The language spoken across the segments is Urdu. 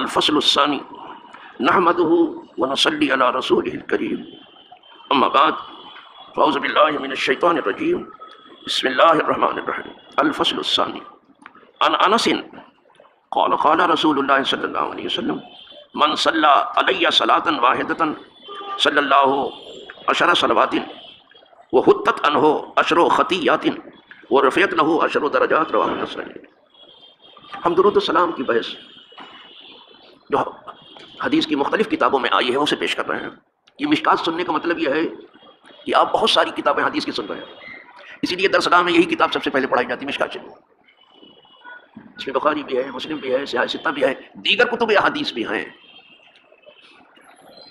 الفصل الثانی نحمده ونصلی علی رسولہ الکریم اما بعد فاعوذ باللہ من الشیطان الرجیم بسم اللہ الرحمن الرحیم الفصل الثانی عن انس قال قال رسول اللہ صلی اللہ علیہ وسلم من صلی علی صلاة واحدة صلی اللہ عشر صلوات وحطت عنہ عشر خطیات ورفعت له عشر درجات رواہ النسائی۔ ہم درود السلام کی بحث جو حدیث کی مختلف کتابوں میں آئی ہے اسے پیش کر رہے ہیں۔ یہ مشکات سننے کا مطلب یہ ہے کہ آپ بہت ساری کتابیں حدیث کی سن رہے ہیں، اسی لیے درسگاہ میں یہی کتاب سب سے پہلے پڑھائی جاتی ہے، مشکات شریف۔ اس میں بخاری بھی ہے، مسلم بھی ہے، صحیح ستہ بھی ہے، دیگر کتب احادیث بھی ہیں۔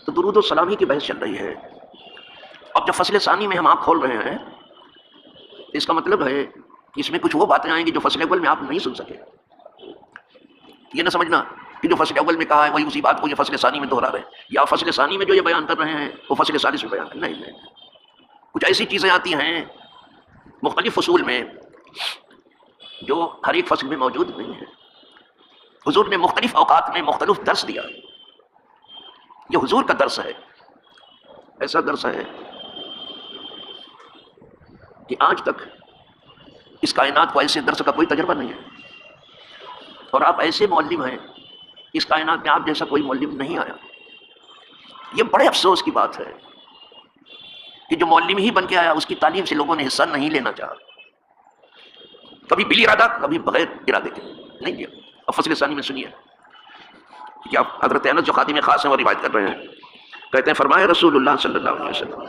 تو درود السلام ہی کی بحث چل رہی ہے۔ اب جب فصل ثانی میں ہم آپ کھول رہے ہیں تو اس کا مطلب ہے کہ اس میں کچھ وہ باتیں آئیں گی جو فصل اول میں آپ نہیں سن سکے۔ یہ نہ سمجھنا کہ جو فصل اول میں کہا ہے وہی اسی بات کو یہ فصل ثانی میں دہرا رہے ہیں، یا فصل ثانی میں جو یہ بیان کر رہے ہیں وہ فصل ثالث میں بیان کر رہے ہیں۔ نہیں، کچھ ایسی چیزیں آتی ہیں مختلف فصول میں جو ہر ایک فصل میں موجود نہیں ہے۔ حضور نے مختلف اوقات میں مختلف درس دیا، یہ حضور کا درس ہے، ایسا درس ہے کہ آج تک اس کائنات کو ایسے درس کا کوئی تجربہ نہیں ہے، اور آپ ایسے معلم ہیں اس کائنات میں آپ جیسا کوئی معلم نہیں آیا۔ یہ بڑے افسوس کی بات ہے کہ جو معلم ہی بن کے آیا اس کی تعلیم سے لوگوں نے حصہ نہیں لینا چاہا، کبھی بل ارادہ کبھی بغیر ارادے کے نہیں لیا۔ اب فصل ثانی میں سنیے کہ آپ حضرت انس جو خادم خاص ہیں وہ روایت کر رہے ہیں، کہتے ہیں فرمایا رسول اللہ صلی اللہ علیہ وسلم،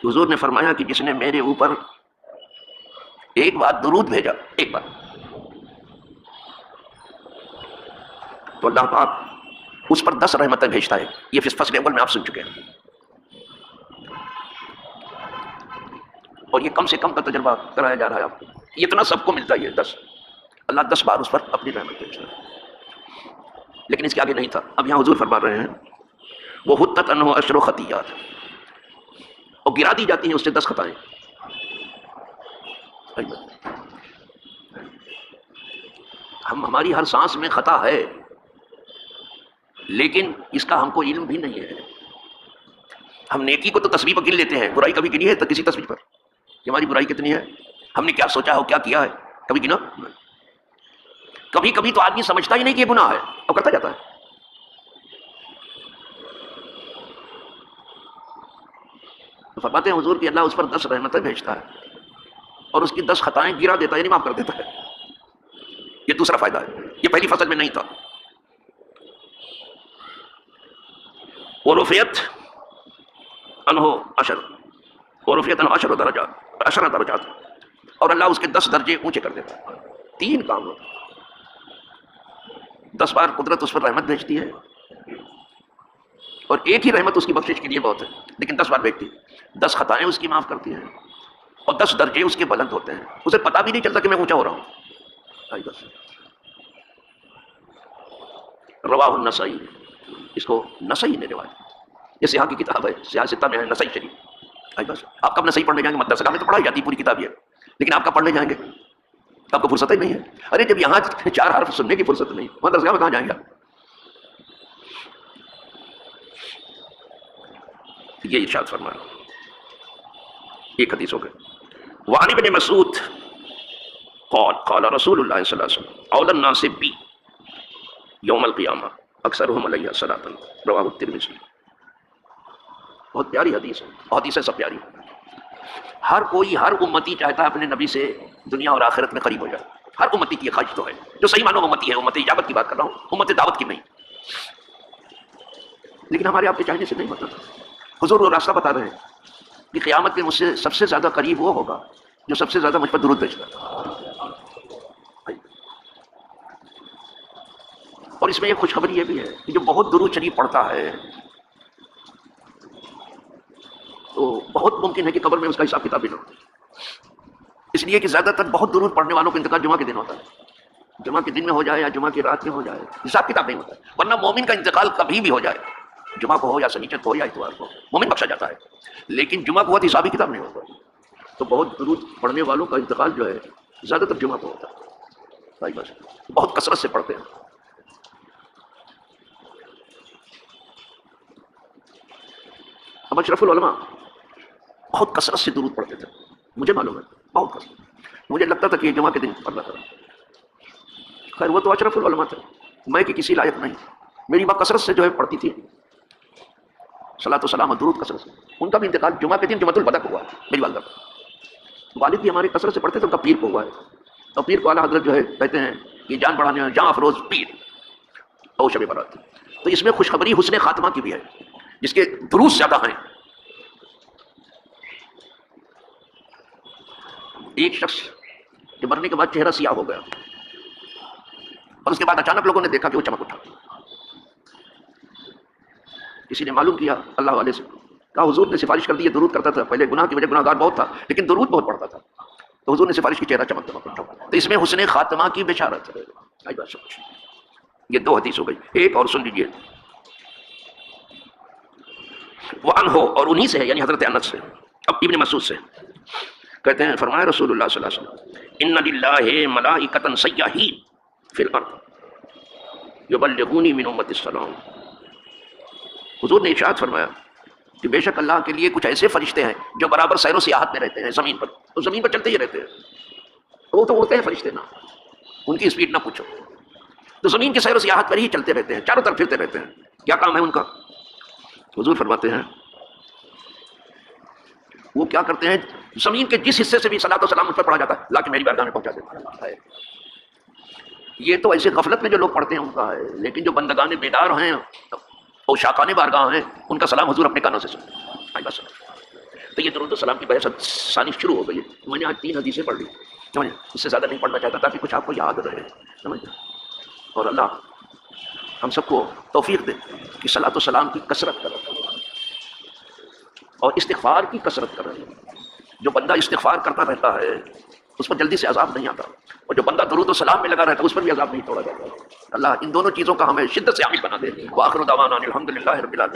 حضور نے فرمایا کہ جس نے میرے اوپر ایک بار درود بھیجا، ایک بار، تو اللہ پاک اس پر 10 رحمتیں بھیجتا ہے۔ یہ فصل اول میں آپ سن چکے ہیں، اور یہ کم سے کم کا تجربہ کرایا جا رہا ہے آپ کو، یہ اتنا سب کو ملتا ہے، یہ 10، اللہ 10 بار اس پر اپنی رحمت بھیجتا ہے۔ لیکن اس کے آگے نہیں تھا، اب یہاں حضور فرما رہے ہیں وہ حطت عنہ عشر خطیات، اور گرا دی جاتی ہیں اس سے 10 خطائیں۔ ہماری ہر سانس میں خطا ہے، لیکن اس کا ہم کو علم بھی نہیں ہے۔ ہم نیکی کو تو تسبیح پر گن لیتے ہیں، برائی کبھی گنی ہے تو کسی تسبیح پر کہ ہماری برائی کتنی ہے، ہم نے کیا سوچا ہو، کیا کیا ہے، کبھی گنا؟ کبھی کبھی تو آدمی سمجھتا ہی نہیں کہ یہ گناہ ہے اور کرتا جاتا ہے۔ تو فرماتے ہیں حضور کہ اللہ اس پر 10 رحمتیں بھیجتا ہے اور اس کی 10 خطائیں گرا دیتا ہے، یعنی معاف کر دیتا ہے۔ یہ دوسرا فائدہ ہے، یہ پہلی فصل میں نہیں تھا۔ ورفعت عنہ عشر درجات، اور اللہ اس کے 10 درجے اونچے کر دیتا ہے۔ 3 کام ہوتا، 10 بار قدرت اس پر رحمت بھیجتی ہے، اور ایک ہی رحمت اس کی بخشش کے لیے بہت ہے، لیکن 10 بار بھیجتی ہے، 10 خطائیں اس کی معاف کرتی ہیں، اور 10 درجے اس کے بلند ہوتے ہیں، اسے پتہ بھی نہیں چلتا کہ میں اونچا ہو رہا ہوں۔ رواہ النسائی، اس کو نسائی نے روایت، یہ سیاح کی کتاب ہے، سیاہ ستہ میں ہے نسائی شریف۔ بس آپ کب نسائی پڑھنے جائیں گے؟ مدرسہ میں تو پڑھائی جاتی پوری کتاب ہے، لیکن آپ کب پڑھنے جائیں گے؟ آپ کو فرصت ہی نہیں ہے۔ ارے جب یہاں 4 حرف سننے کی فرصت نہیں، مدرسہ میں کہاں جائیں گے؟ یہ ارشاد فرمایا، ایک حدیث ہو گئے۔ وعن ابن مسعود قال قال رسول اللہ صلی اللہ علیہ وسلم اول الناس بی یوم القیامہ اکثرهم علیہ صلاۃ، رواہ الترمذی۔ بہت پیاری حدیث ہے، حدیث ہے سب پیاری۔ ہر کوئی، ہر امتی چاہتا ہے اپنے نبی سے دنیا اور آخرت میں قریب ہو جائے، ہر امتی کی خواہش تو ہے، جو صحیح معنوں میں امتی ہے، امت اجابت کی بات کر رہا ہوں، امت دعوت کی نہیں۔ لیکن ہمارے آپ کے چاہنے سے نہیں ہوتا۔ حضور وہ راستہ بتا رہے ہیں کہ قیامت میں مجھ سے سب سے زیادہ قریب وہ ہوگا جو سب سے زیادہ مجھ پر درود بھیجتا ہے۔ اور اس میں ایک خوشخبری یہ بھی ہے کہ جو بہت درود شریف پڑھتا ہے تو بہت ممکن ہے کہ قبر میں اس کا حساب کتاب بھی نہ ہو، اس لیے کہ زیادہ تر بہت درود پڑھنے والوں کا انتقال جمعہ کے دن ہوتا ہے، جمعہ کے دن میں ہو جائے یا جمعہ کی رات میں ہو جائے، حساب کتاب نہیں ہوتا ہے۔ ورنہ مومن کا انتقال کبھی بھی ہو جائے، جمعہ کو ہو یا سنیچر کو ہو یا اتوار کو، مومن بخشا جاتا ہے، لیکن جمعہ کو ہوا تو حسابی کتاب نہیں ہوتا۔ تو بہت درود پڑھنے والوں کا انتقال جو ہے زیادہ تر جمعہ کو ہوتا ہے، بھائی بس بہت کثرت سے پڑھتے ہیں۔ اب اشرف العلماء بہت کثرت سے درود پڑھتے تھے، مجھے معلوم ہے بہت کثرت، مجھے لگتا تھا کہ یہ جمعہ کے دن پڑھنا تھا. خیر وہ تو اشرف العلماء تھے، میں کہ کسی لائق نہیں. میری ماں کثرت سے جو ہے پڑھتی تھی صلاۃ و سلام و درود کثرت سے. ان کا بھی انتقال جمعہ کے دن جمعۃ البدر کو ہوا ہے، میری والدہ کا. والد بھی ہمارے کثرت سے پڑھتے تھے، ان کا پیر کو ہوا ہے. اور پیر کو اعلیٰ حضرت جو ہے کہتے ہیں کہ جان بڑھانے میں جاں افروز پیر اور شب برات. تو اس میں خوشخبری حسن خاتمہ کی بھی ہے، جس کے دروس زیادہ ہیں. ایک شخص کے مرنے کے بعد چہرہ سیاہ ہو گیا اور اس کے بعد اچانک لوگوں نے دیکھا کہ وہ چمک اٹھا. کسی نے معلوم کیا اللہ والے سے، کہا حضور نے سفارش کر دی، یہ درود کرتا تھا، پہلے گناہ کی وجہ گناہ گار بہت تھا لیکن درود بہت پڑتا تھا، تو حضور نے سفارش کی چہرہ چمک اٹھا. تو اس میں حسن خاتمہ کی بشارت ہے. آئی بات سمجھ. یہ 2 حدیث ہو گئی، ایک اور سن لیجیے. وعنہ، اور انہی سے ہے یعنی حضرت انس سے، اب ابن مسعود سے کہتے ہیں فرمایا رسول اللہ صلی اللہ علیہ وسلم ان للہ ملائکۃ سیاحین فی الارض یبلغونی من امت السلام. حضور نے ارشاد فرمایا کہ بے شک اللہ کے لیے کچھ ایسے فرشتے ہیں جو برابر سیر و سیاحت میں رہتے ہیں زمین پر، تو زمین پر چلتے ہی رہتے ہیں. وہ تو اڑتے ہیں فرشتے نا، ان کی اسپیڈ نہ پوچھو، تو زمین کی سیر و سیاحت پر ہی چلتے رہتے ہیں، چاروں طرف پھرتے رہتے ہیں. کیا کام ہے ان کا؟ حضور فرماتے ہیں وہ کیا کرتے ہیں، زمین کے جس حصے سے بھی صلاۃ و سلام اس پر پڑھا جاتا ہے لا کے میری بارگاہ میں پہنچا دیتا ہے. یہ تو ایسے غفلت میں جو لوگ پڑھتے ہیں ان کا ہے، لیکن جو بندگان بیدار ہیں اور شاقان بارگاہ ہیں ان کا سلام حضور اپنے کانوں سے سنتے ہیں. تو یہ درود و سلام کی بحث ثانی شروع ہو گئی. میں نے آج 3 حدیثیں پڑھ لی، سمجھے، اس سے زیادہ نہیں پڑھنا چاہتا تاکہ کچھ آپ کو یاد رہے، سمجھے. اور اللہ ہم سب کو توفیق دے کہ صلاۃ و سلام کی کثرت کریں اور استغفار کی کثرت کریں. جو بندہ استغفار کرتا رہتا ہے اس پر جلدی سے عذاب نہیں آتا، اور جو بندہ درود و سلام میں لگا رہتا ہے اس پر بھی عذاب نہیں توڑا جاتا. اللہ ان دونوں چیزوں کا ہمیں شدت سے عامل بنا دے. وآخر دعوانا الحمد للہ رب العالمین.